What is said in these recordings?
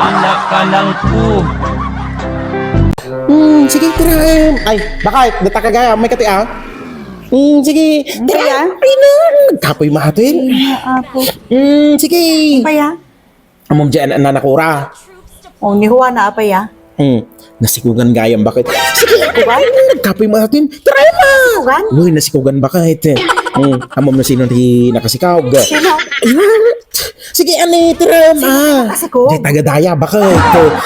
Anak ka ng po. Sige, tira. Ay, bakit? Data ka gaya, may kati ah. Sige. Tira. Ay na. Kapoy mahatin. Apo. Sige. Apaya? Amom dyan ang nanakura. O, ni Juan na apaya? Nasikugan gayam bakit? Sige, Kugan? kapoy mahatin. Tira ma. Kugan? Uy, nasikugan bakit? Amom na sino di nakasikaw. Sino? Sige, ani, tira ma. Nakasikaw? Di tagadaya, bakit?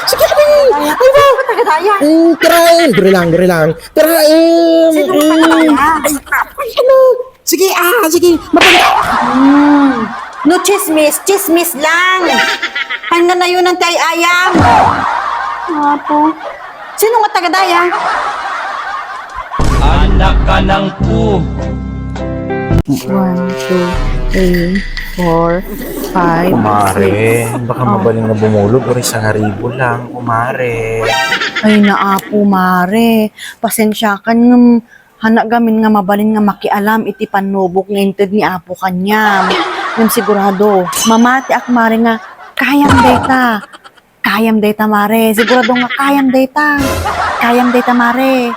Sige, ani. Ay, ba? Tagadaya? Tirain! Diri lang. Tirain! Sino ang tagadaya? Ay, ano? Sige, sige. Mapagda. No chismis lang. Hanggang na yun ang tay ayam. Apo. Sino nga tagadaya? Anak ka ng po. 1, 2, 3, 4, 5, Kumare, baka mabaling na bumulog o isang haribo lang, kumare. Ay naapo, mare. Pasensya ka ng hanak gamin nga mabalin nga makialam iti panubok nga inted ni apo kanya. Yung sigurado, mamati ak mare nga kayam data. Kayam data, mare. Sigurado nga kayam data. Kayam data, mare.